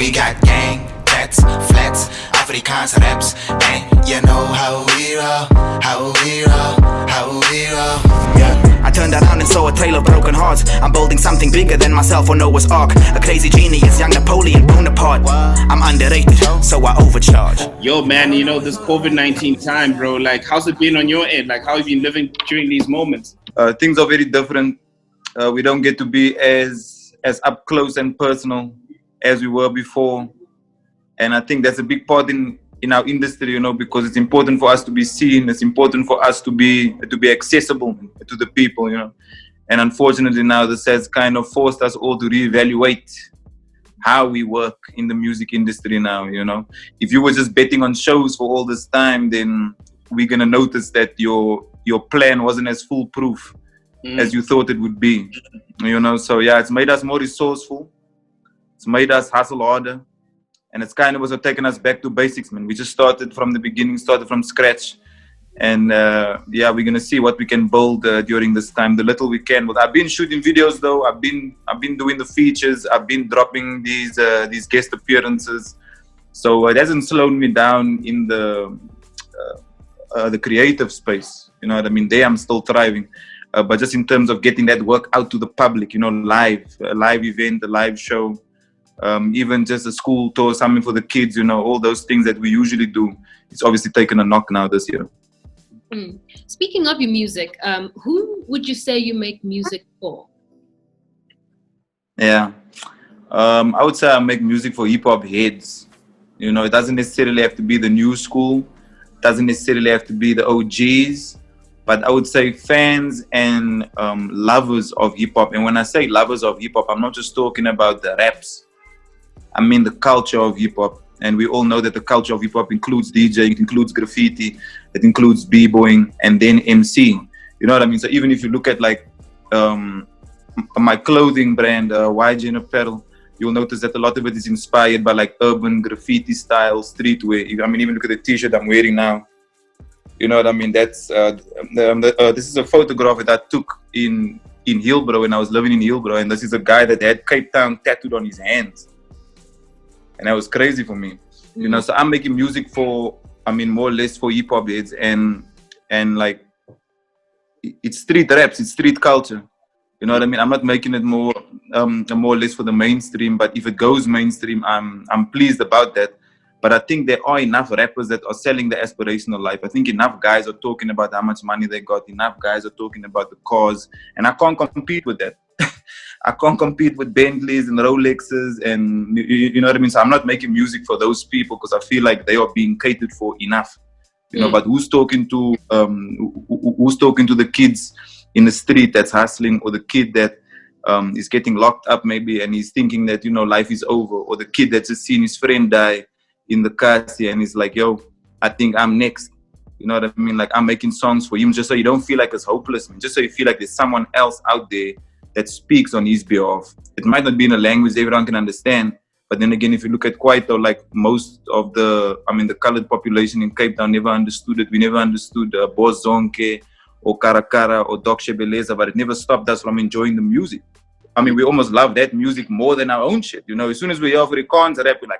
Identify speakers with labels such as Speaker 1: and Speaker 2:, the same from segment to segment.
Speaker 1: We got gang, tats, flats, Afrikaans raps, and you know how we roll, how we roll, how we roll. Yeah. I turned around and saw a tale of broken hearts. I'm building something bigger than myself or Noah's Ark. A crazy genius, young Napoleon Bonaparte. I'm underrated, so I overcharge.
Speaker 2: Yo, man, you know, this COVID-19 time, bro, like, how's it been on your end? Like, how have you been living during these moments?
Speaker 3: Things are very different. We don't get to be as up close and personal as we were before. And I think that's a big part in our industry, you know, because it's important for us to be seen. It's important for us to be accessible to the people, you know. And unfortunately now this has kind of forced us all to reevaluate how we work in the music industry now, you know. If you were just betting on shows for all this time, then we're going to notice that your plan wasn't as foolproof as you thought it would be, you know. So yeah, it's made us more resourceful. It's made us hustle harder. And it's kind of also taken us back to basics, man. We just started from the beginning, started from scratch. And yeah, we're going to see what we can build during this time, the little we can. But I've been shooting videos though. I've been doing the features. I've been dropping these guest appearances. So it hasn't slowed me down in the creative space. You know what I mean? There I'm still thriving. But just in terms of getting that work out to the public, you know, a live event, a live show. Even just a school tour, something for the kids, you know, all those things that we usually do. It's obviously taken a knock now this year.
Speaker 4: Speaking of your music, who would you say you make music for?
Speaker 3: Yeah, I would say I make music for hip hop heads. You know, it doesn't necessarily have to be the new school. It doesn't necessarily have to be the OGs. But I would say fans and lovers of hip hop. And when I say lovers of hip hop, I'm not just talking about the raps. I mean the culture of hip-hop. And we all know that the culture of hip-hop includes DJ, it includes graffiti, it includes b-boying, and then MC. You know what I mean? So even if you look at like my clothing brand, YG Apparel, you'll notice that a lot of it is inspired by like urban graffiti style, streetwear. I mean, even look at the t-shirt I'm wearing now. You know what I mean? That's this is a photograph that I took in Hillbrow when I was living in Hillbrow. And this is a guy that had Cape Town tattooed on his hands. And that was crazy for me, you know. So I'm making music for, I mean, more or less for hip hop heads, and like it's street raps, it's street culture. You know what I mean? I'm not making it more or less for the mainstream, but if it goes mainstream, I'm pleased about that. But I think there are enough rappers that are selling the aspirational life. I think enough guys are talking about how much money they got. Enough guys are talking about the cause, and I can't compete with that. I can't compete with Bentleys and Rolexes, and you know what I mean? So I'm not making music for those people because I feel like they are being catered for enough, you know. But who's talking to the kids in the street that's hustling, or the kid that is getting locked up maybe and he's thinking that, you know, life is over, or the kid that's just seen his friend die in the car and he's like, yo, I think I'm next. You know what I mean? Like, I'm making songs for him just so you don't feel like it's hopeless, man. Just so you feel like there's someone else out there that speaks on his behalf. It might not be in a language everyone can understand, but then again, if you look at Kwaito, like most of the colored population in Cape Town never understood it. We never understood Bozonke or Karakara or Dokshe Beleza, but it never stopped us from enjoying the music. I mean, we almost love that music more than our own shit. You know, as soon as we hear Afrikaans rap, we're like,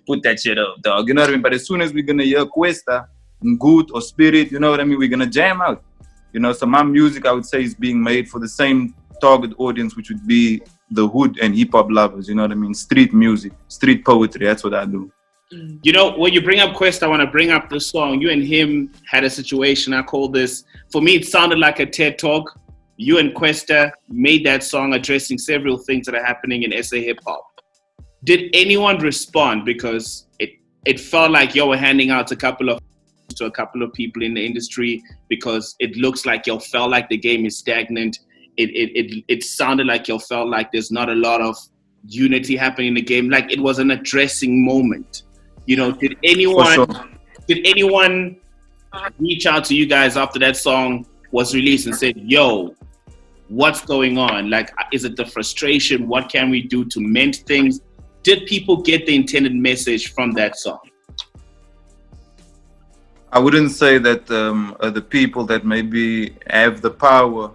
Speaker 3: put that shit up, dog. You know what I mean? But as soon as we're gonna hear Cuesta, Good or Spirit, you know what I mean? We're gonna jam out. You know, so my music, I would say, is being made for the same target audience, which would be the hood and hip-hop lovers, you know what I mean? Street music, street poetry, that's what I do.
Speaker 2: You know, when you bring up Quest, I want to bring up the song. You and him had a situation, I call this, for me, it sounded like a TED Talk. You and Questa made that song addressing several things that are happening in SA hip-hop. Did anyone respond? Because it felt like you were handing out a couple of people in the industry, because it looks like you felt like the game is stagnant. It sounded like you felt like there's not a lot of unity happening in the game. Like it was an addressing moment. You know, did anyone reach out to you guys after that song was released and said, yo, what's going on? Like, is it the frustration? What can we do to mend things? Did people get the intended message from that song?
Speaker 3: I wouldn't say that the people that maybe have the power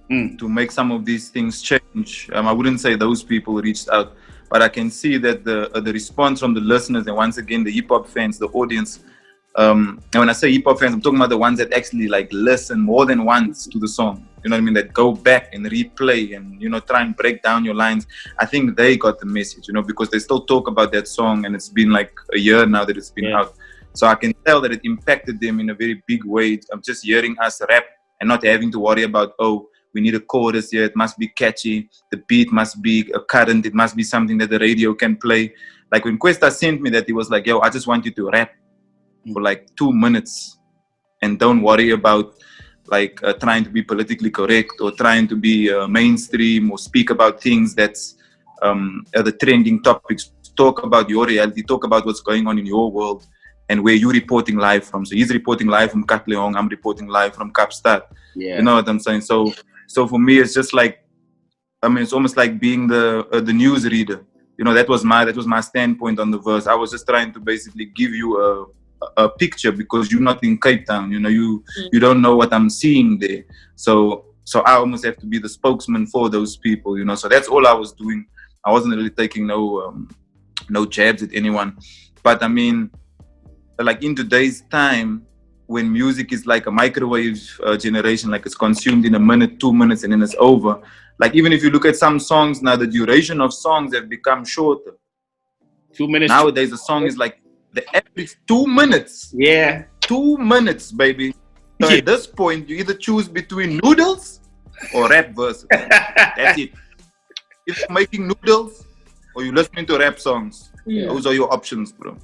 Speaker 3: to make some of these things change, I wouldn't say those people reached out. but I can see that the response from the listeners, and once again the hip hop fans, the audience. And when I say hip hop fans, I'm talking about the ones that actually like listen more than once to the song. You know what I mean? That go back and replay and, you know, try and break down your lines. I think they got the message, you know, because they still talk about that song, and it's been like a year now that it's been out. So I can tell that it impacted them in a very big way. I'm just hearing us rap and not having to worry about, oh, we need a chorus here. It must be catchy. The beat must be a current. It must be something that the radio can play. Like when Questa sent me that, he was like, yo, I just want you to rap for like 2 minutes, and don't worry about like trying to be politically correct or trying to be mainstream or speak about things that's the trending topics. Talk about your reality, talk about what's going on in your world and where you're reporting live from. So he's reporting live from Katlehong, I'm reporting live from Kaapstad. You know what I'm saying? So for me, it's just like, I mean, it's almost like being the news reader. You know, that was my standpoint on the verse. I was just trying to basically give you a picture, because you're not in Cape Town, you know, you don't know what I'm seeing there. So I almost have to be the spokesman for those people, you know. So that's all I was doing. I wasn't really taking no jabs at anyone. But I mean, like in today's time, when music is like a microwave generation, like it's consumed in a minute, 2 minutes, and then it's over. Like even if you look at some songs now, the duration of songs have become shorter.
Speaker 2: 2 minutes.
Speaker 3: Nowadays, a song is like the average 2 minutes. 2 minutes, baby. So at this point, you either choose between noodles or rap verses. That's it. If you're making noodles or you're listening to rap songs, those are your options, bro.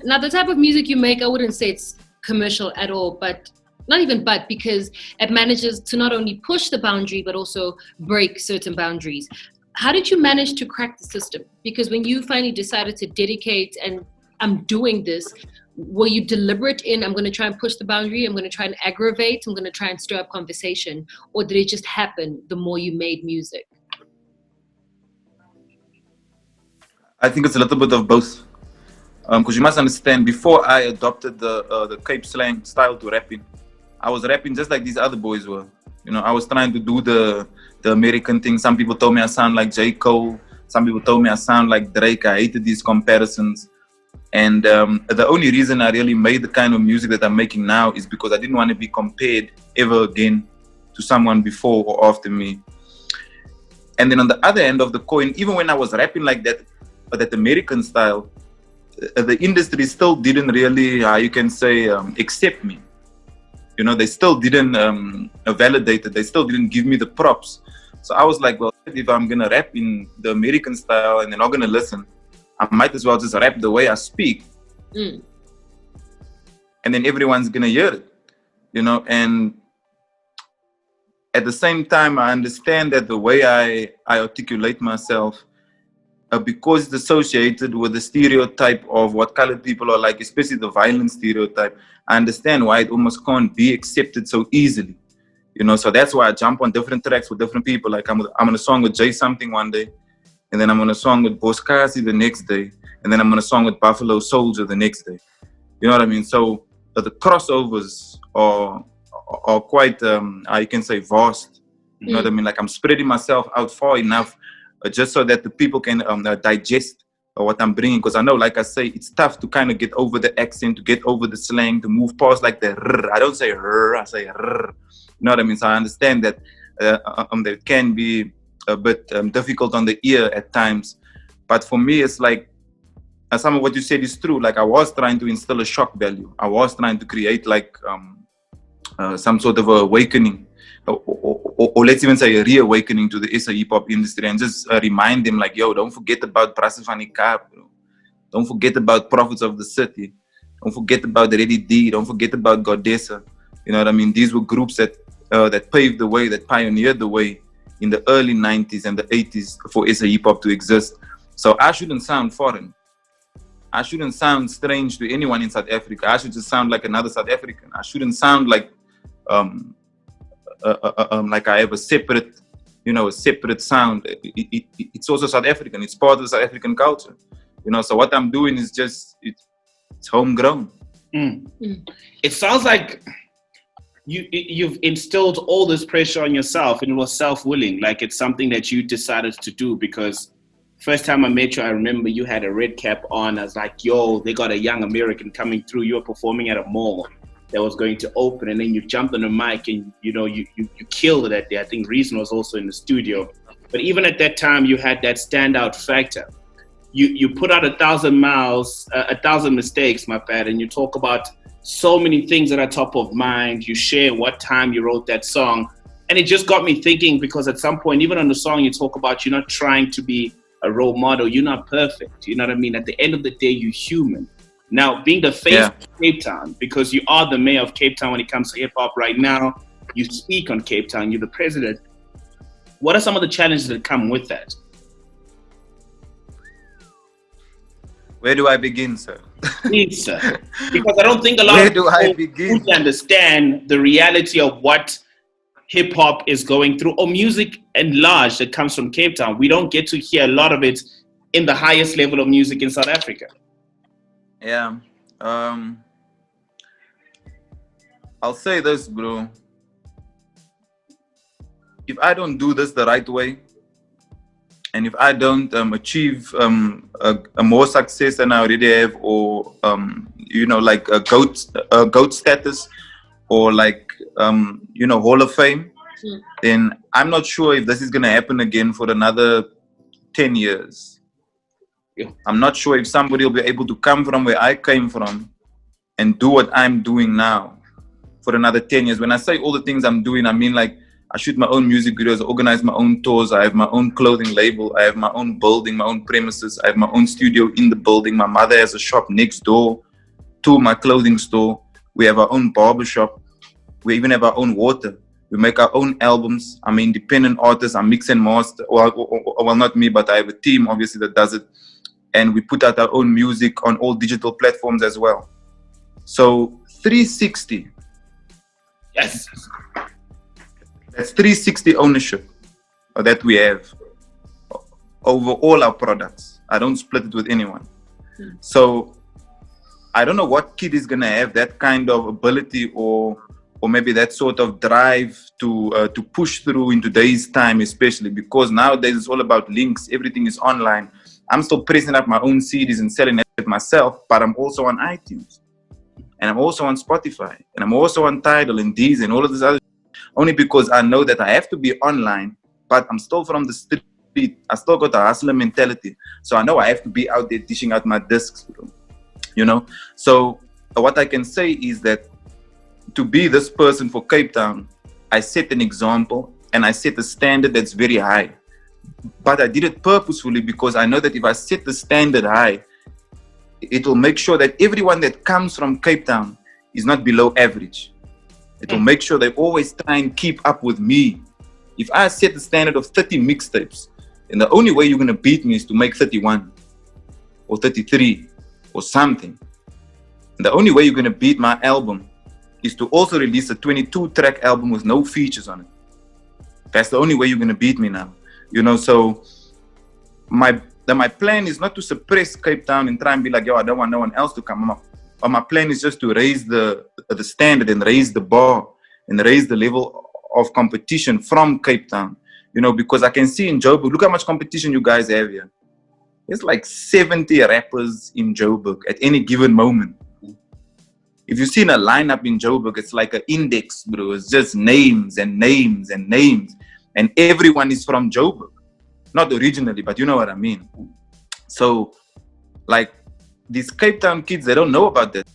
Speaker 4: Now, the type of music you make, I wouldn't say it's commercial at all, but not even because it manages to not only push the boundary, but also break certain boundaries. How did you manage to crack the system? Because when you finally decided to dedicate and I'm doing this, were you deliberate in, I'm going to try and push the boundary, I'm going to try and aggravate, I'm going to try and stir up conversation? Or did it just happen the more you made music?
Speaker 3: I think it's a little bit of both. Because you must understand, before I adopted the Cape Slang style to rapping, I was rapping just like these other boys were. You know, I was trying to do the American thing. Some people told me I sound like J. Cole. Some people told me I sound like Drake. I hated these comparisons. And the only reason I really made the kind of music that I'm making now is because I didn't want to be compared ever again to someone before or after me. And then on the other end of the coin, even when I was rapping like that American style, the industry still didn't really, you can say, accept me. You know, they still didn't validate it. They still didn't give me the props. So I was like, well, if I'm going to rap in the American style and they're not going to listen, I might as well just rap the way I speak. And then everyone's going to hear it, you know. And at the same time, I understand that the way I articulate myself, because it's associated with the stereotype of what colored people are like, especially the violent stereotype, I understand why it almost can't be accepted so easily. You know, so that's why I jump on different tracks with different people. Like I'm on a song with Jay Something one day, and then I'm on a song with Boskasi the next day, and then I'm on a song with Buffalo Soldier the next day. You know what I mean? So the crossovers are quite, you can say, vast. You know what I mean? Like I'm spreading myself out far enough just so that the people can digest what I'm bringing. Because I know, like I say, it's tough to kind of get over the accent, to get over the slang, to move past like the rrr. I don't say rrr, I say rrr. You know what I mean? So I understand that it can be a bit difficult on the ear at times. But for me, it's like, some of what you said is true. Like I was trying to instill a shock value. I was trying to create like some sort of awakening. Or let's even say a reawakening to the SA hip-hop industry, and just remind them like, yo, don't forget about Brasse van die Kaap, bro. Don't forget about Prophets of the City. Don't forget about Reddy D. Don't forget about Godessa. You know what I mean? These were groups that paved the way, that pioneered the way in the early 90s and the 80s for SA hip-hop to exist. So I shouldn't sound foreign. I shouldn't sound strange to anyone in South Africa. I should just sound like another South African. I shouldn't sound like I have a separate sound. It's also South African. It's part of the South African culture. You know, so what I'm doing is just, it's homegrown.
Speaker 2: It sounds like you've instilled all this pressure on yourself, and it was self-willing. Like it's something that you decided to do because First time I met you, I remember you had a red cap on. I was like, yo, they got a young American coming through. You were performing at a mall that was going to open, and then you jumped on the mic and, you know, you killed it that day. I think Reason was also in the studio. But even at that time, you had that standout factor. You put out 1,000 miles, 1,000 mistakes, my bad, and you talk about so many things that are top of mind. You share what time you wrote that song. And it just got me thinking, because at some point, even on the song, you talk about you're not trying to be a role model. You're not perfect. You know what I mean? At the end of the day, you're human. Now, being the face of Cape Town, because you are the mayor of Cape Town when it comes to hip hop right now, you speak on Cape Town, you're the president. What are some of the challenges that come with that?
Speaker 3: Where do I begin, sir?
Speaker 2: Please, sir. Because I don't think a lot
Speaker 3: Where
Speaker 2: of
Speaker 3: do I
Speaker 2: people
Speaker 3: begin?
Speaker 2: fully understand the reality of what hip hop is going through, or music and large that comes from Cape Town. We don't get to hear a lot of it in the highest level of music in South Africa.
Speaker 3: Yeah. I'll say this, bro. If I don't do this the right way, and if I don't achieve a more success than I already have, or you know, like a goat status, or like you know, Hall of Fame, then I'm not sure if this is gonna happen again for another 10 years. I'm not sure if somebody will be able to come from where I came from and do what I'm doing now for another 10 years. When I say all the things I'm doing, I mean, like, I shoot my own music videos, I organize my own tours, I have my own clothing label, I have my own building, my own premises, I have my own studio in the building. My mother has a shop next door to my clothing store. We have our own barber shop. We even have our own water. We make our own albums. I'm an independent artist. I mix and master. Well, not me, but I have a team, obviously, that does it. And we put out our own music on all digital platforms as well. So 360.
Speaker 2: Yes.
Speaker 3: That's 360 ownership that we have over all our products. I don't split it with anyone. So I don't know what kid is gonna have that kind of ability, or maybe that sort of drive to push through in today's time, especially because nowadays it's all about links. Everything is online. I'm still pressing up my own CDs and selling it myself, but I'm also on iTunes, and I'm also on Spotify, and I'm also on Tidal and Deezer and all of this other. Only because I know that I have to be online, but I'm still from the street. I still got the hustler mentality, so I know I have to be out there dishing out my discs, you know. So what I can say is that to be this person for Cape Town, I set an example and I set a standard that's very high. But I did it purposefully because I know that if I set the standard high, it will make sure that everyone that comes from Cape Town is not below average. It will make sure they always try and keep up with me. If I set the standard of 30 mixtapes, then the only way you're going to beat me is to make 31 or 33 or something. And the only way you're going to beat my album is to also release a 22-track album with no features on it. That's the only way you're going to beat me now. You know, so my plan is not to suppress Cape Town and try and be like, yo, I don't want no one else to come up. But my plan is just to raise the standard and raise the bar and raise the level of competition from Cape Town. You know, because I can see in Joburg, look how much competition you guys have here. There's like 70 rappers in Joburg at any given moment. If you've seen a lineup in Joburg, it's like an index, bro. It's just names and names and names. And everyone is from Joburg. Not originally, but you know what I mean. So, like, these Cape Town kids, they don't know about that.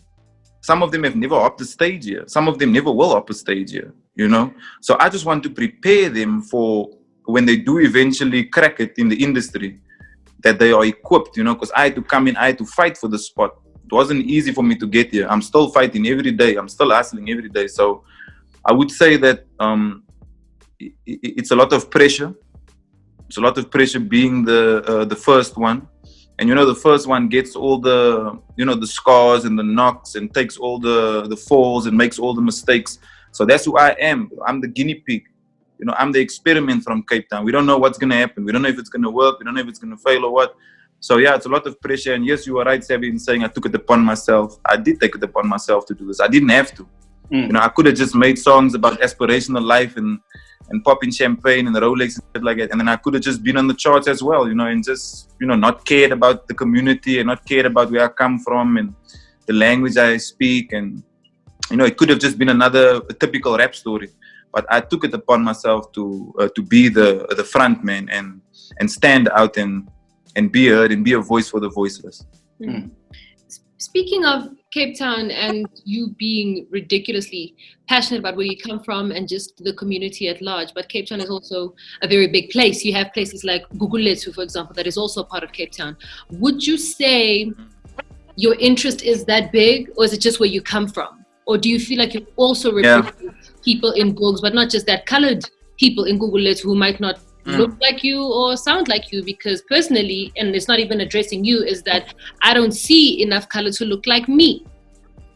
Speaker 3: Some of them have never hopped the stage here. Some of them never will hop a stage here, you know? So I just want to prepare them for when they do eventually crack it in the industry, that they are equipped, you know? Because I had to come in, I had to fight for the spot. It wasn't easy for me to get here. I'm still fighting every day. I'm still hustling every day. So I would say that it's a lot of pressure. It's a lot of pressure being the first one. And, you know, the first one gets all the, you know, the scars and the knocks and takes all the falls and makes all the mistakes. So that's who I am. I'm the guinea pig. You know, I'm the experiment from Cape Town. We don't know what's going to happen. We don't know if it's going to work. We don't know if it's going to fail or what. So, yeah, it's a lot of pressure. And yes, you were right, Sabi, in saying I took it upon myself. I did take it upon myself to do this. I didn't have to. You know, I could have just made songs about aspirational life and and popping champagne and Rolex and shit like that. And then I could have just been on the charts as well, and just, not cared about the community and not cared about where I come from and the language I speak. And, it could have just been another typical rap story. But I took it upon myself to be the front man and stand out and be heard and be a voice for the voiceless.
Speaker 4: Mm. Speaking of Cape Town and you being ridiculously passionate about where you come from and just the community at large, but Cape Town is also a very big place. You have places like Gugulethu, for example, that is also a part of Cape Town. Would you say your interest is that big, or is it just where you come from? Or do you feel like you also represent people in Gugs, but not just that, colored people in Gugulethu who might not look like you or sound like you? Because personally, and it's not even addressing you, is that I don't see enough colors who look like me.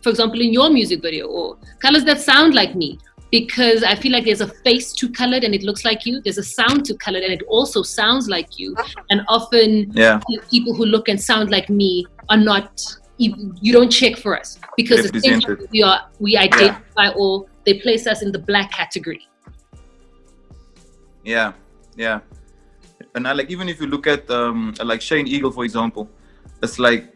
Speaker 4: For example, in your music video, or colors that sound like me, because I feel like there's a face to colored and it looks like you. There's a sound to colored and it also sounds like you. And often people who look and sound like me are not, you don't check for us, because essentially we identify, or they place us in the black category.
Speaker 3: Yeah. And even if you look at like Shane Eagle, for example, it's like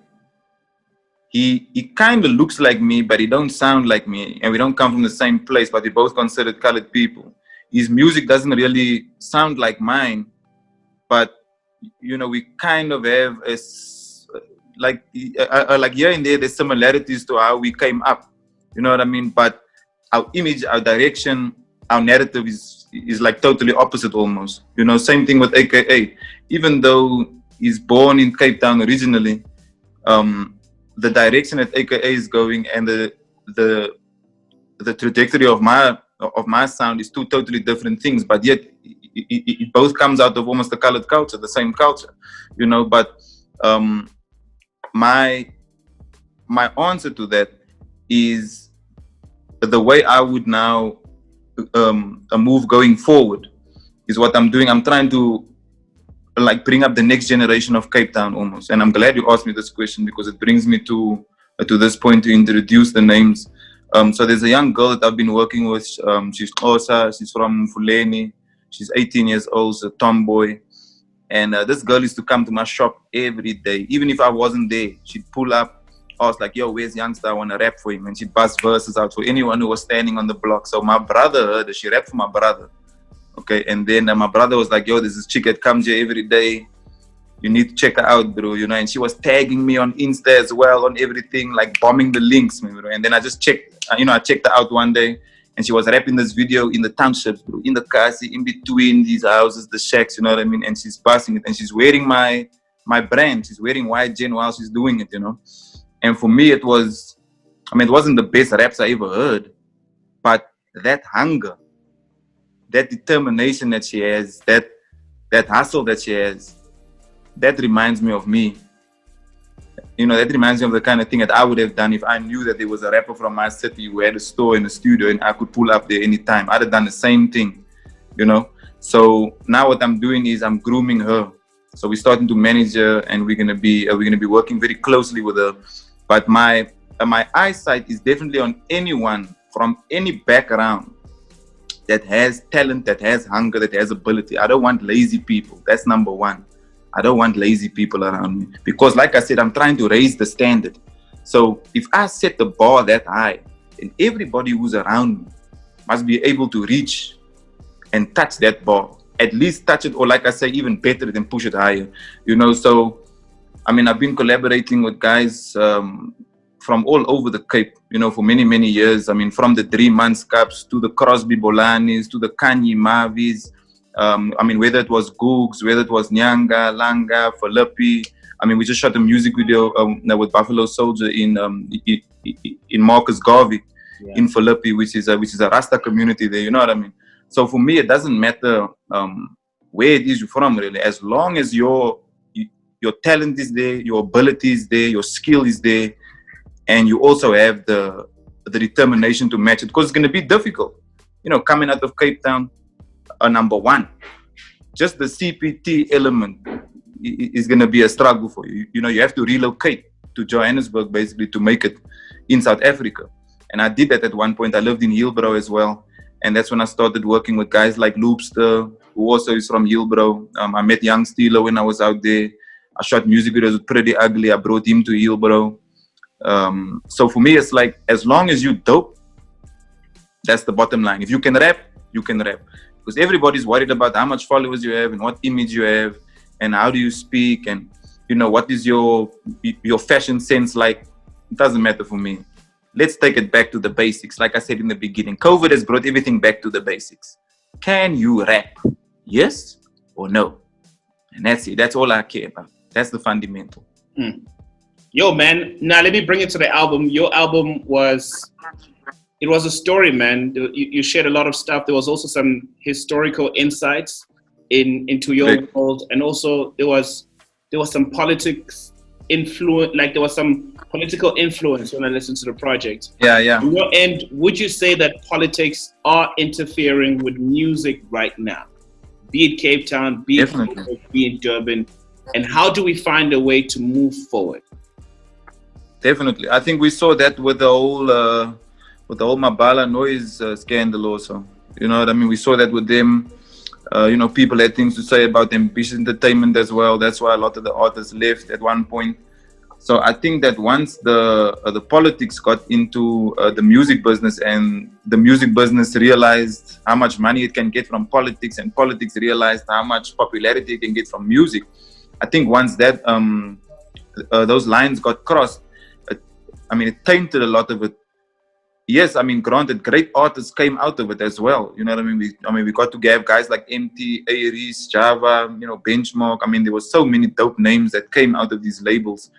Speaker 3: he kind of looks like me, but he don't sound like me, and we don't come from the same place, but we both considered colored people. His music doesn't really sound like mine, but we kind of have like here and there, there's similarities to how we came up. You know what I mean? But our image, our direction, our narrative is like totally opposite almost. Same thing with AKA. Even though he's born in Cape Town originally, the direction that AKA is going and the trajectory of my sound is two totally different things. But yet it both comes out of almost the colored culture, the same culture. But my answer to that is the way I would now move going forward is what I'm doing. I'm trying to bring up the next generation of Cape Town almost. And I'm glad you asked me this question, because it brings me to this point to introduce the names. So there's a young girl that I've been working with. She's Xhosa. She's from Fuleni. She's 18 years old, a tomboy. And this girl used to come to my shop every day. Even if I wasn't there, she'd pull up. I was like, yo, where's Youngsta? I want to rap for him. And she'd bust verses out for anyone who was standing on the block. So my brother heard her. She rapped for my brother. Okay. And then my brother was like, yo, there's this chick that comes here every day. You need to check her out, bro. And she was tagging me on Insta as well, on everything, like bombing the links, bro. And then I just checked, I checked her out one day. And she was rapping this video in the townships, bro, in the Kasi, in between these houses, the shacks, you know what I mean? And she's busting it. And she's wearing my brand. She's wearing White Gen while she's doing it, And for me, it wasn't the best raps I ever heard. But that hunger, that determination that she has, that hustle that she has, that reminds me of me. That reminds me of the kind of thing that I would have done if I knew that there was a rapper from my city who had a store in a studio and I could pull up there anytime. I'd have done the same thing, So now what I'm doing is I'm grooming her. So we're starting to manage her, and we're gonna be working very closely with her. But my eyesight is definitely on anyone from any background that has talent, that has hunger, that has ability. I don't want lazy people. That's number one. I don't want lazy people around me, because like I said, I'm trying to raise the standard. So if I set the bar that high, then everybody who's around me must be able to reach and touch that bar, at least touch it, or like I say, even better than push it higher, So, I've been collaborating with guys from all over the Cape, for many, many years. From the 3 Months Cups to the Crosby Bolanis to the Kanye Mavis. Whether it was Googs, whether it was Nyanga, Langa, Philippi. We just shot a music video with Buffalo Soldier in Marcus Garvey in Philippi, which is a Rasta community there. You know what I mean? So for me, it doesn't matter where it is you're from, really, as long as your talent is there, your ability is there, your skill is there, and you also have the determination to match it, because it's going to be difficult. Coming out of Cape Town. Number one, just the CPT element is going to be a struggle for you. You have to relocate to Johannesburg basically to make it in South Africa. And I did that at one point. I lived in Hillbrow as well. And that's when I started working with guys like Loopster, who also is from Hillbrow. I met Youngsta when I was out there. I shot music videos with Pretty Ugly. I brought him to Hillbrow. So for me, it's like, as long as you dope, that's the bottom line. If you can rap, you can rap. Because everybody's worried about how much followers you have and what image you have and how do you speak and, you know, what is your fashion sense like. It doesn't matter for me. Let's take it back to the basics. Like I said in the beginning, COVID has brought everything back to the basics. Can you rap? Yes or no? And that's it. That's all I care about. That's the fundamental.
Speaker 2: Yo, man. Now let me bring it to the album. Your album was a story, man. You shared a lot of stuff. There was also some historical insights into your world, and also there was some politics influence. Like there was some political influence when I listened to the project.
Speaker 3: Yeah.
Speaker 2: On your end, would you say that politics are interfering with music right now? Be it Cape Town, be it Durban, and how do we find a way to move forward?
Speaker 3: Definitely. I think we saw that with the whole Mabala noise scandal also. You know what I mean? We saw that with them. You know, people had things to say about Ambitious Entertainment as well. That's why a lot of the artists left at one point. So I think that once the politics got into the music business, and the music business realized how much money it can get from politics, and politics realized how much popularity it can get from music, I think once that those lines got crossed, it tainted a lot of it. Yes, granted, great artists came out of it as well. You know what I mean? We got to have guys like MT, Aries, Java, you know, Benchmark. There were so many dope names that came out of these labels.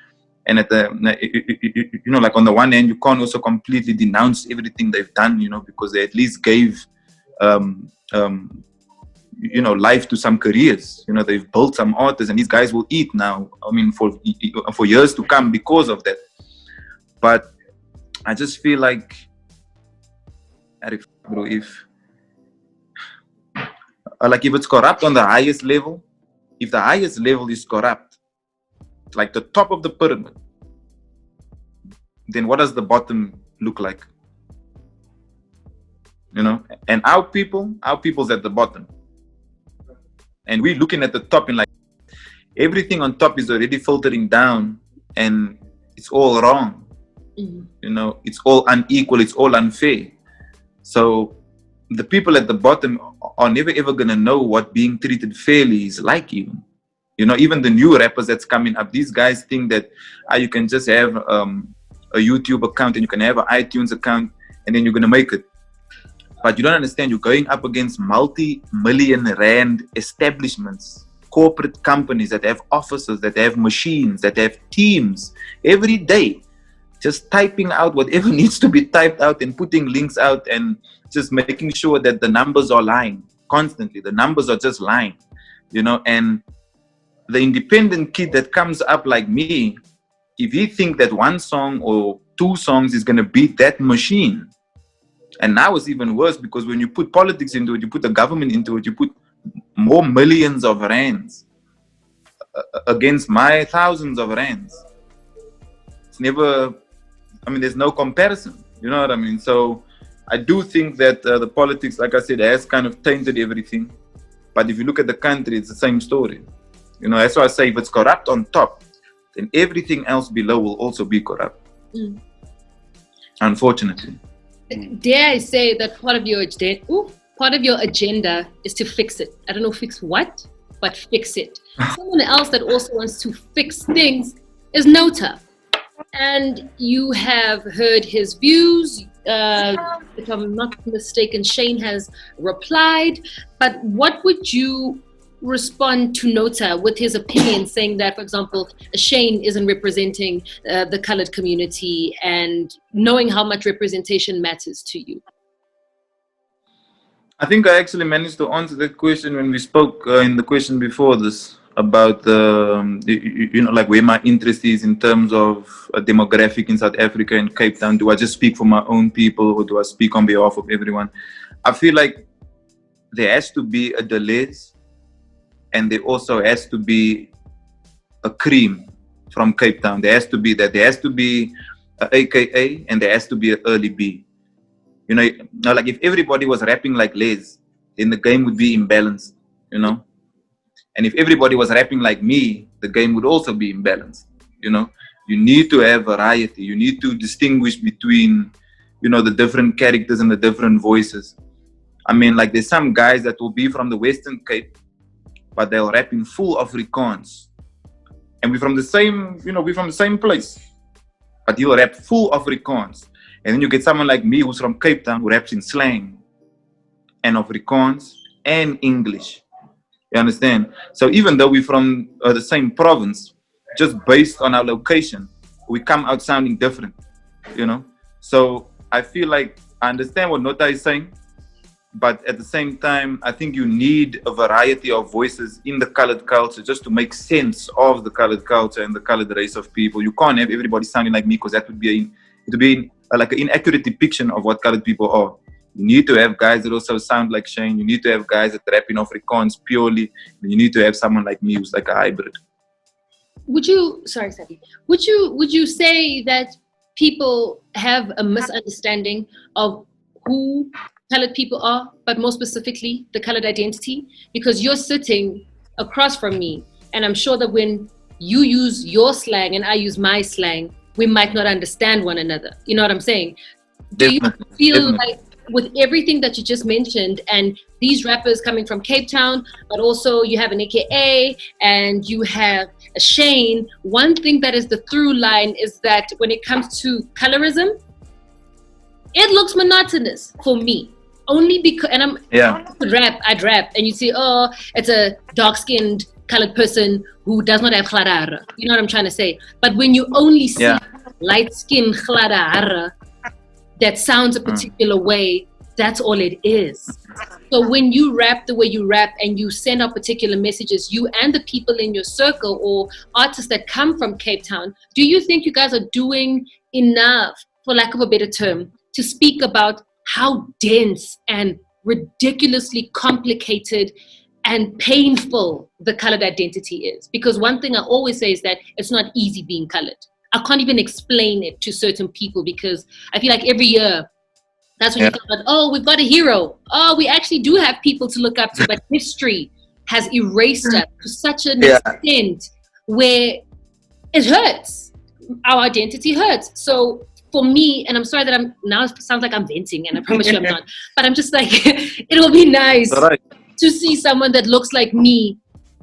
Speaker 3: And at like on the one hand, you can't also completely denounce everything they've done, you know, because they at least gave, life to some careers. You know, they've built some artists, and these guys will eat now. For years to come because of that. But I just feel like, if it's corrupt on the highest level, if the highest level is corrupt, like the top of the pyramid, then what does the bottom look like? You know, and our people's at the bottom, and we're looking at the top, and like everything on top is already filtering down, and it's all wrong. You know, it's all unequal, it's all unfair. So the people at the bottom are never ever gonna know what being treated fairly is like. Even, you know, even the new rappers that's coming up, these guys think that you can just have a YouTube account and you can have an iTunes account and then you're gonna make it. But you don't understand, you're going up against multi-million rand establishments, corporate companies that have offices, that have machines, that have teams every day, just typing out whatever needs to be typed out and putting links out and just making sure that the numbers are lying constantly. The numbers are just lying, you know. And the independent kid that comes up like me, if he think that one song or two songs is going to beat that machine, and now it's even worse because when you put politics into it, you put the government into it, you put more millions of rands against my thousands of rands. It's never, there's no comparison, you know what I mean? So I do think that the politics, like I said, has kind of tainted everything. But if you look at the country, it's the same story. You know, that's why I say if it's corrupt on top, then everything else below will also be corrupt. Unfortunately.
Speaker 4: Dare I say that part of your agenda is to fix it. I don't know fix what, but fix it. Someone else that also wants to fix things is Nota. And you have heard his views. If I'm not mistaken, Shane has replied. But what would you respond to Nota with his opinion, saying that, for example, Shane isn't representing the colored community, and knowing how much representation matters to you?
Speaker 3: I think I actually managed to answer that question when we spoke in the question before this about like where my interest is in terms of a demographic in South Africa and Cape Town. Do I just speak for my own people, or do I speak on behalf of everyone? I feel like there has to be a Deleuze, and there also has to be a cream from Cape Town. There has to be that. There has to be a AKA, and there has to be an early B. You know, now, like if everybody was rapping like Les, then the game would be imbalanced, you know. And if everybody was rapping like me, the game would also be imbalanced, you know. You need to have variety. You need to distinguish between, you know, the different characters and the different voices. I mean, like there's some guys that will be from the Western Cape, but they'll rap in full Afrikaans. And we're from the same, you know, we're from the same place. But he'll rap full Afrikaans. And then you get someone like me who's from Cape Town who raps in slang and Afrikaans and English. You understand? So even though we're from the same province, just based on our location, we come out sounding different, you know? So I feel like I understand what Nota is saying, but at the same time, I think you need a variety of voices in the colored culture just to make sense of the colored culture and the colored race of people. You can't have everybody sounding like me because that would be like an inaccurate depiction of what colored people are. You need to have guys that also sound like Shane. You need to have guys that rap in Afrikaans purely. And you need to have someone like me who's like a hybrid.
Speaker 4: Would you say that people have a misunderstanding of who colored people are, but more specifically the colored identity? Because you're sitting across from me, and I'm sure that when you use your slang and I use my slang, we might not understand one another. You know what I'm saying? Do you feel like with everything that you just mentioned and these rappers coming from Cape Town, but also you have an AKA and you have a Shane, one thing that is the through line is that when it comes to colorism, it looks monotonous for me. Only because, and I'd rap and you see, oh, it's a dark-skinned colored person who does not have khladara. You know what I'm trying to say? But when you only see light-skinned khladara that sounds a particular way, that's all it is. So when you rap the way you rap and you send out particular messages, you and the people in your circle or artists that come from Cape Town, do you think you guys are doing enough, for lack of a better term, to speak about how dense and ridiculously complicated and painful the colored identity is? Because one thing I always say is that it's not easy being colored. I can't even explain it to certain people because I feel like every year that's when you talk about, oh, we've got a hero. Oh, we actually do have people to look up to, but history has erased us to such an extent where it hurts. Our identity hurts. So for me, and I'm sorry that I'm now, it sounds like I'm venting, and I promise you I'm not, but I'm just like, it will be nice to see someone that looks like me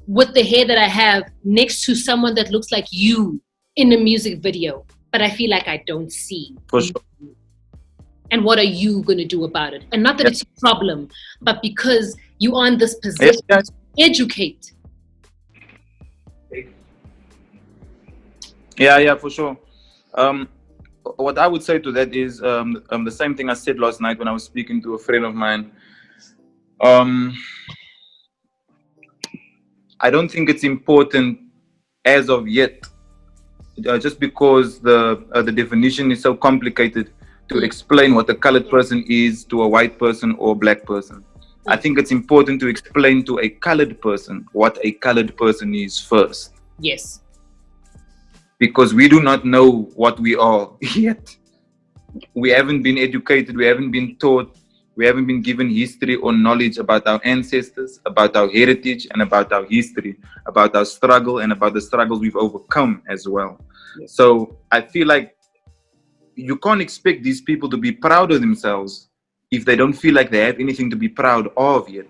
Speaker 4: with the hair that I have next to someone that looks like you in a music video, but I feel like I don't see.
Speaker 3: For sure.
Speaker 4: And what are you going to do about it? And not that it's a problem, but because you are in this position to educate.
Speaker 3: Yeah, for sure. What I would say to that is the same thing I said last night when I was speaking to a friend of mine. I don't think it's important as of yet, just because the definition is so complicated to explain what a colored person is to a white person or black person. I think it's important to explain to a colored person what a colored person is first.
Speaker 4: Yes.
Speaker 3: Because we do not know what we are yet. We haven't been educated, we haven't been taught, we haven't been given history or knowledge about our ancestors, about our heritage and about our history, about our struggle and about the struggles we've overcome as well. Yes. So I feel like you can't expect these people to be proud of themselves if they don't feel like they have anything to be proud of yet.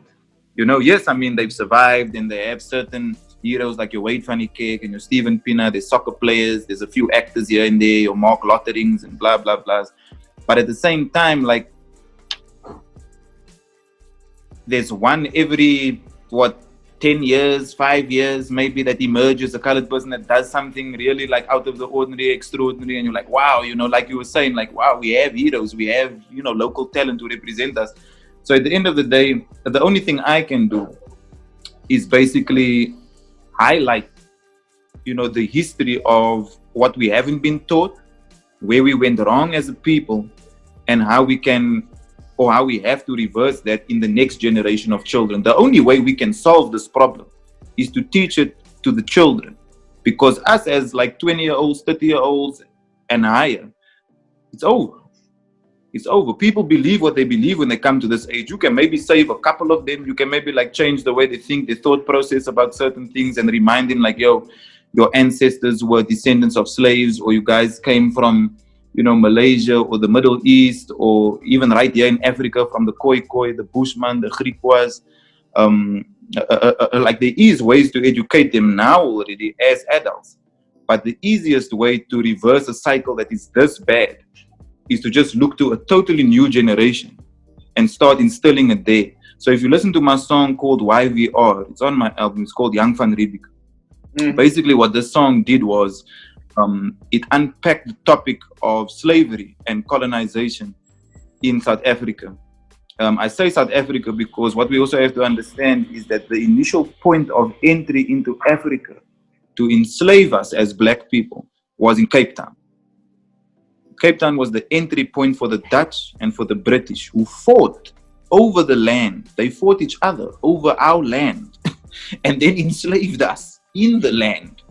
Speaker 3: You know, yes, I mean, they've survived and they have certain heroes like your Wade Funny Cake and your Steven Pienaar, there's soccer players, there's a few actors here and there, your Mark Lotterings and blah, blah, blah. But at the same time, like, there's one every, 10 years, 5 years, maybe, that emerges, a colored person that does something really like out of the ordinary, extraordinary, and you're like, wow, you know, like you were saying, like, wow, we have heroes, we have, you know, local talent to represent us. So at the end of the day, the only thing I can do is basically highlight, you know, the history of what we haven't been taught, where we went wrong as a people, and how we can, or how we have to reverse that in the next generation of children. The only way we can solve this problem is to teach it to the children. Because us as like 20-year-olds, 30-year-olds and higher, it's over. It's over. People believe what they believe when they come to this age. You can maybe save a couple of them. You can maybe like change the way they think, their thought process about certain things, and remind them like, yo, your ancestors were descendants of slaves, or you guys came from, you know, Malaysia or the Middle East, or even right here in Africa from the Khoi, the Bushman, the Griquas. Like there is ways to educate them now already as adults. But the easiest way to reverse a cycle that is this bad is to just look to a totally new generation and start instilling it there. So if you listen to my song called YVR, it's on my album, it's called Young van Riebeeck. Basically what this song did was it unpacked the topic of slavery and colonization in South Africa. I say South Africa because what we also have to understand is that the initial point of entry into Africa to enslave us as black people was in Cape Town. Cape Town was the entry point for the Dutch and for the British, who fought over the land. They fought each other over our land and then enslaved us in the land,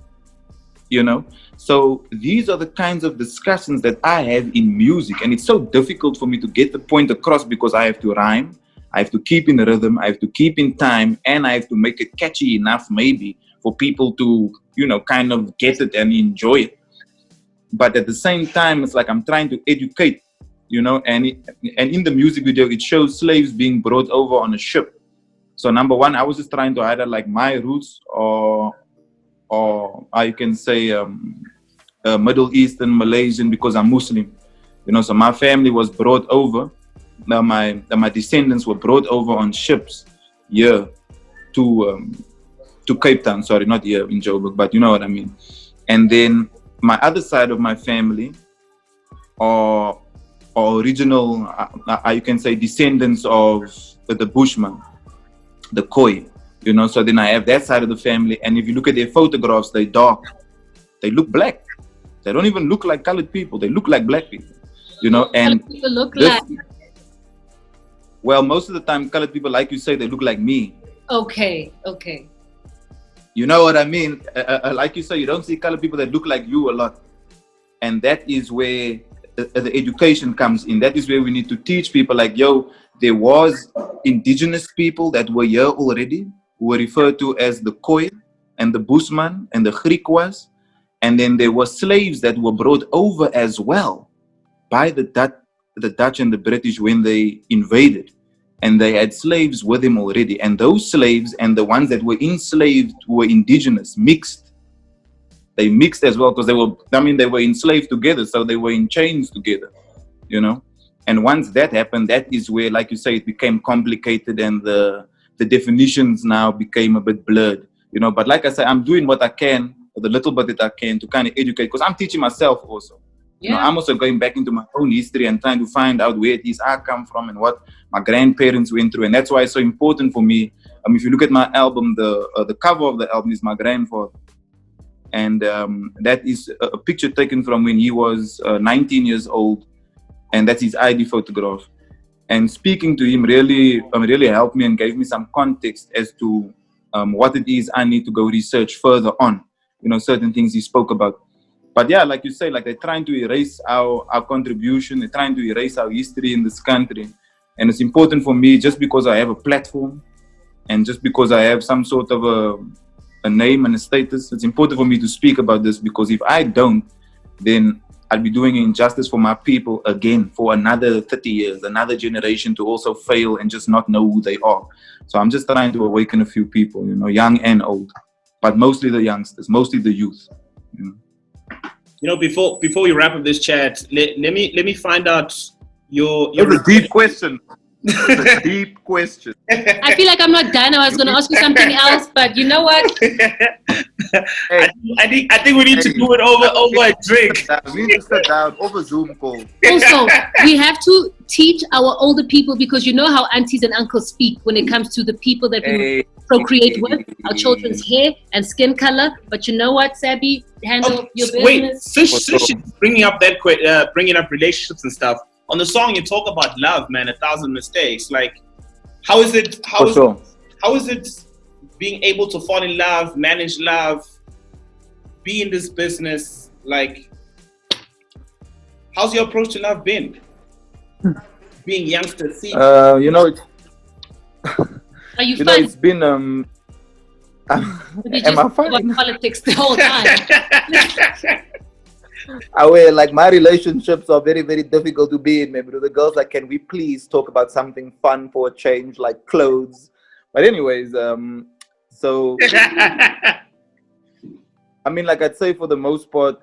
Speaker 3: you know? So these are the kinds of discussions that I have in music, and it's so difficult for me to get the point across because I have to rhyme, I have to keep in rhythm, I have to keep in time, and I have to make it catchy enough maybe for people to, you know, kind of get it and enjoy it. But at the same time, it's like I'm trying to educate, you know, and in the music video, it shows slaves being brought over on a ship. So number one, I was just trying to either like my roots or I can say Middle Eastern, Malaysian, because I'm Muslim. You know, so my family was brought over. Now my descendants were brought over on ships here to Cape Town. Sorry, not here in Joburg, but you know what I mean. And then my other side of my family are original, you can say, descendants of the Bushman, the Khoi, you know. So then I have that side of the family, and if you look at their photographs, they're dark. They look black. They don't even look like colored people. They look like black people, you know. And
Speaker 4: What do people look like?
Speaker 3: Well, most of the time, colored people, like you say, they look like me.
Speaker 4: Okay.
Speaker 3: You know what I mean? Like you say, you don't see colored people that look like you a lot. And that is where the education comes in. That is where we need to teach people like, yo, there was indigenous people that were here already, who were referred to as the Khoi and the Bushman and the Griquas. And then there were slaves that were brought over as well by the Dutch and the British when they invaded. And they had slaves with them already. And those slaves and the ones that were enslaved who were indigenous mixed. They mixed as well because they were enslaved together. So they were in chains together, you know. And once that happened, that is where, like you say, it became complicated and the definitions now became a bit blurred, you know. But like I say, I'm doing what I can, or the little bit that I can, to kind of educate, because I'm teaching myself also. You know, I'm also going back into my own history and trying to find out where it is I come from and what my grandparents went through. And that's why it's so important for me. If you look at my album, the cover of the album is my grandfather. And that is a picture taken from when he was 19 years old. And that's his ID photograph. And speaking to him really helped me and gave me some context as to what it is I need to go research further on. You know, certain things he spoke about. But yeah, like you say, like they're trying to erase our contribution. They're trying to erase our history in this country. And it's important for me, just because I have a platform and just because I have some sort of a name and a status, it's important for me to speak about this, because if I don't, then I'll be doing injustice for my people again for another 30 years, another generation to also fail and just not know who they are. So I'm just trying to awaken a few people, you know, young and old, but mostly the youngsters, mostly the youth, you know.
Speaker 2: You know, before we wrap up this chat, let me find out your
Speaker 3: It's a deep question. It's a deep question.
Speaker 4: I feel like I'm not done. I was going to ask you something else, but you know what?
Speaker 3: Hey,
Speaker 2: I think we need to do it over a drink.
Speaker 3: We need to sit down over Zoom call.
Speaker 4: Also, we have to teach our older people, because you know how aunties and uncles speak when it comes to the people that we procreate with, our children's hair and skin color. But you know what, Sabi, handle your business.
Speaker 2: Wait, since she's bringing up bringing up relationships and stuff, on the song you talk about love, man, 1,000 mistakes. Like, how is it being able to fall in love, manage love, be in this business? Like, how's your approach to love been? being Youngsta CPT?
Speaker 3: You know,
Speaker 4: Are you
Speaker 3: you know,
Speaker 4: fun?
Speaker 3: it's been
Speaker 4: Or did you
Speaker 3: am
Speaker 4: just
Speaker 3: I
Speaker 4: talk about
Speaker 3: fine?
Speaker 4: politics the whole time?
Speaker 3: I will, like, my relationships are very, very difficult to be in. Maybe the girls like, can we please talk about something fun for a change, like clothes? But anyways, so I mean, like I'd say for the most part,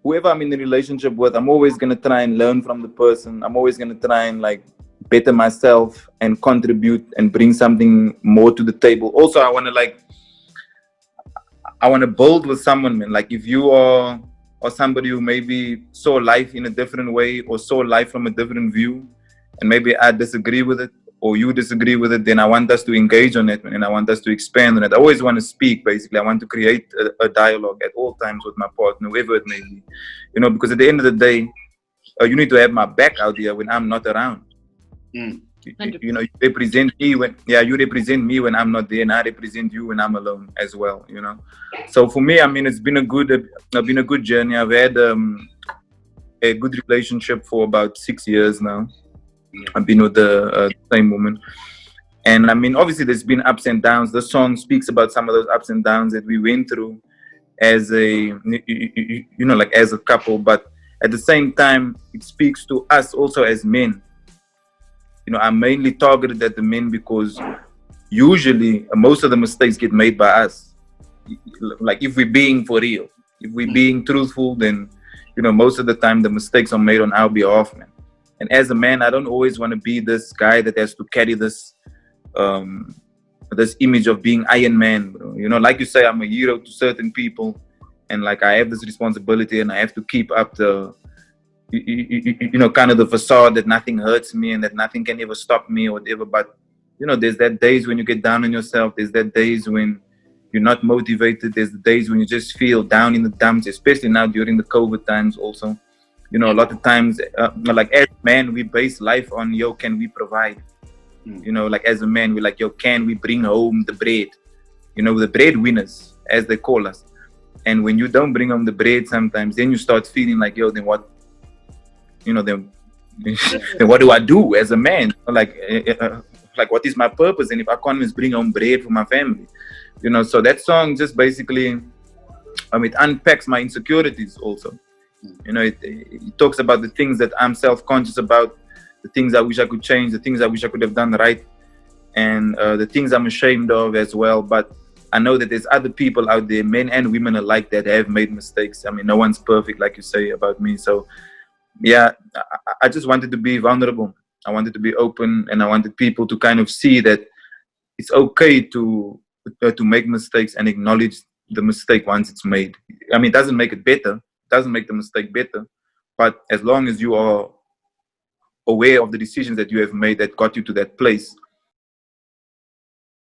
Speaker 3: whoever I'm in a relationship with, I'm always gonna try and learn from the person. I'm always gonna try and like better myself and contribute and bring something more to the table. Also, I wanna build with someone, man. Like if you are or somebody who maybe saw life in a different way or saw life from a different view, and maybe I disagree with it or you disagree with it, then I want us to engage on it and I want us to expand on it. I always want to speak, basically. I want to create a dialogue at all times with my partner, whoever it may be. You know, because at the end of the day, you need to have my back out there when I'm not around.
Speaker 2: Mm.
Speaker 3: You know, you represent me when, yeah, you represent me when I'm not there, and I represent you when I'm alone as well. You know, so for me, I mean, it's been a good journey. I've had a good relationship for about 6 years now. I've been with the same woman, and I mean, obviously, there's been ups and downs. The song speaks about some of those ups and downs that we went through as like as a couple, but at the same time, it speaks to us also as men. You know, I'm mainly targeted at the men because usually most of the mistakes get made by us. Like if we're being for real, if we're being truthful, then you know most of the time the mistakes are made on our behalf, man. And as a man, I don't always want to be this guy that has to carry um, this image of being Iron Man, bro. You know, like you say, I'm a hero to certain people, and like I have this responsibility, and I have to keep up the kind of the facade that nothing hurts me and that nothing can ever stop me or whatever. But you know, there's that days when you get down on yourself. There's that days when you're not motivated. There's the days when you just feel down in the dumps, especially now during the COVID times. Also, you know, a lot of times, like as man, we base life on yo, can we provide? You know, like as a man, we're like yo, can we bring home the bread? You know, the breadwinners, as they call us. And when you don't bring home the bread, sometimes then you start feeling like yo, then what? You know, then what do I do as a man? Like what is my purpose? And if I can't even bring home bread for my family, you know, so that song just basically, it unpacks my insecurities also. You know, it talks about the things that I'm self-conscious about, the things I wish I could change, the things I wish I could have done right, and the things I'm ashamed of as well. But I know that there's other people out there, men and women alike, that have made mistakes. I mean, no one's perfect, like you say about me. So yeah, I just wanted to be vulnerable. I wanted to be open, and I wanted people to kind of see that it's okay to make mistakes and acknowledge the mistake once it's made. I mean, it doesn't make it better. It doesn't make the mistake better. But as long as you are aware of the decisions that you have made that got you to that place,